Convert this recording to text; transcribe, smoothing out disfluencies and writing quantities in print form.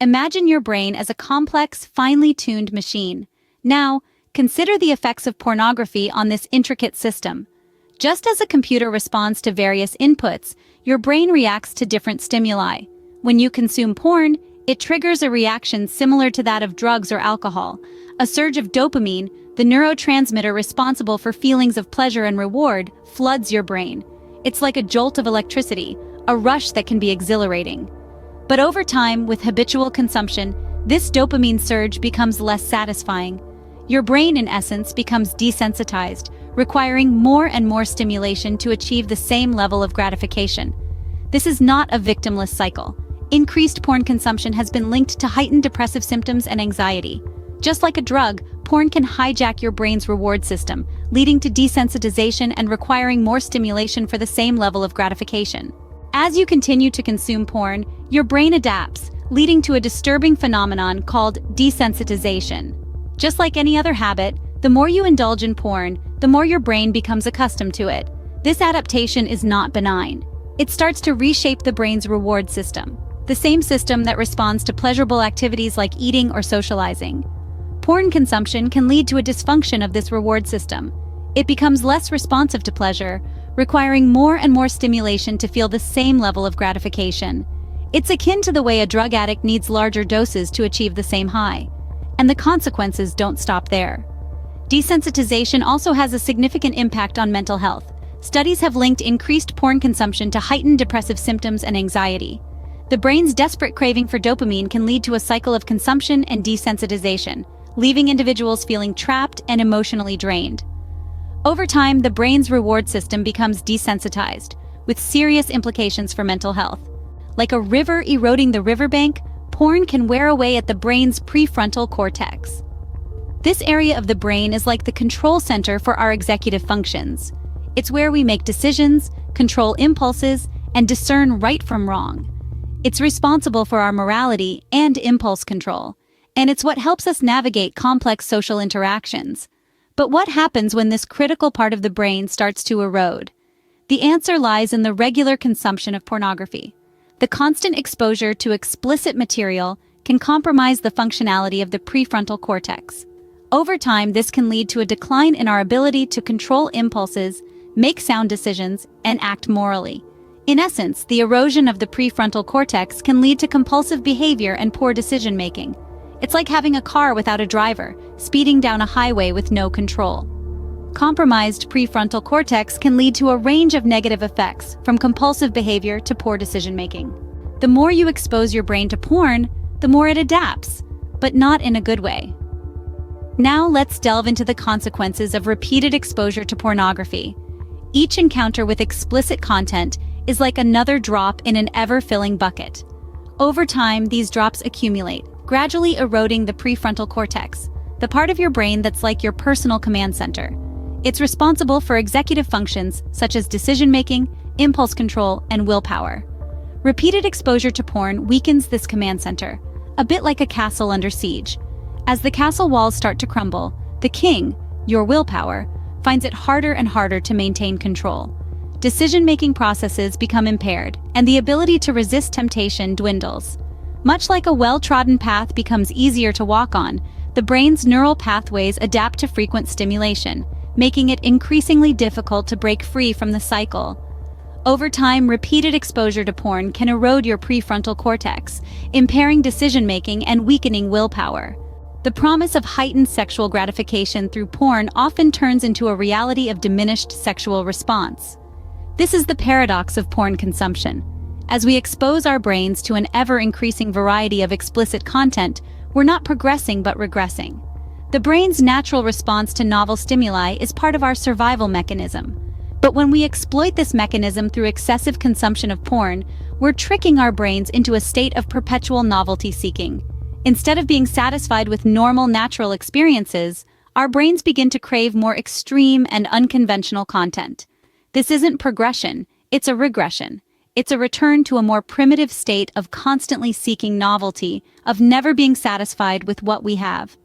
Imagine your brain as a complex, finely tuned machine. Now, consider the effects of pornography on this intricate system. Just as a computer responds to various inputs, your brain reacts to different stimuli. When you consume porn, it triggers a reaction similar to that of drugs or alcohol. A surge of dopamine, the neurotransmitter responsible for feelings of pleasure and reward, floods your brain. It's like a jolt of electricity, a rush that can be exhilarating. But over time, with habitual consumption, this dopamine surge becomes less satisfying. Your brain, in essence, becomes desensitized, requiring more and more stimulation to achieve the same level of gratification. This is not a victimless cycle. Increased porn consumption has been linked to heightened depressive symptoms and anxiety. Just like a drug, porn can hijack your brain's reward system, leading to desensitization and requiring more stimulation for the same level of gratification. As you continue to consume porn, your brain adapts, leading to a disturbing phenomenon called desensitization. Just like any other habit, the more you indulge in porn, the more your brain becomes accustomed to it. This adaptation is not benign. It starts to reshape the brain's reward system, the same system that responds to pleasurable activities like eating or socializing. Porn consumption can lead to a dysfunction of this reward system. It becomes less responsive to pleasure, requiring more and more stimulation to feel the same level of gratification. It's akin to the way a drug addict needs larger doses to achieve the same high. And the consequences don't stop there. Desensitization also has a significant impact on mental health. Studies have linked increased porn consumption to heightened depressive symptoms and anxiety. The brain's desperate craving for dopamine can lead to a cycle of consumption and desensitization, leaving individuals feeling trapped and emotionally drained. Over time, the brain's reward system becomes desensitized, with serious implications for mental health. Like a river eroding the riverbank, porn can wear away at the brain's prefrontal cortex. This area of the brain is like the control center for our executive functions. It's where we make decisions, control impulses, and discern right from wrong. It's responsible for our morality and impulse control, and it's what helps us navigate complex social interactions. But what happens when this critical part of the brain starts to erode? The answer lies in the regular consumption of pornography. The constant exposure to explicit material can compromise the functionality of the prefrontal cortex. Over time, this can lead to a decline in our ability to control impulses, make sound decisions, and act morally. In essence, the erosion of the prefrontal cortex can lead to compulsive behavior and poor decision-making. It's like having a car without a driver, speeding down a highway with no control. Compromised prefrontal cortex can lead to a range of negative effects, from compulsive behavior to poor decision-making. The more you expose your brain to porn, the more it adapts, but not in a good way. Now let's delve into the consequences of repeated exposure to pornography. Each encounter with explicit content is like another drop in an ever-filling bucket. Over time, these drops accumulate, gradually eroding the prefrontal cortex, the part of your brain that's like your personal command center. It's responsible for executive functions such as decision-making, impulse control, and willpower. Repeated exposure to porn weakens this command center, a bit like a castle under siege. As the castle walls start to crumble, the king, your willpower, finds it harder and harder to maintain control. Decision-making processes become impaired, and the ability to resist temptation dwindles. Much like a well-trodden path becomes easier to walk on, the brain's neural pathways adapt to frequent stimulation, making it increasingly difficult to break free from the cycle. Over time, repeated exposure to porn can erode your prefrontal cortex, impairing decision-making and weakening willpower. The promise of heightened sexual gratification through porn often turns into a reality of diminished sexual response. This is the paradox of porn consumption. As we expose our brains to an ever-increasing variety of explicit content, we're not progressing but regressing. The brain's natural response to novel stimuli is part of our survival mechanism. But when we exploit this mechanism through excessive consumption of porn, we're tricking our brains into a state of perpetual novelty seeking. Instead of being satisfied with normal, natural experiences, our brains begin to crave more extreme and unconventional content. This isn't progression, it's a regression. It's a return to a more primitive state of constantly seeking novelty, of never being satisfied with what we have.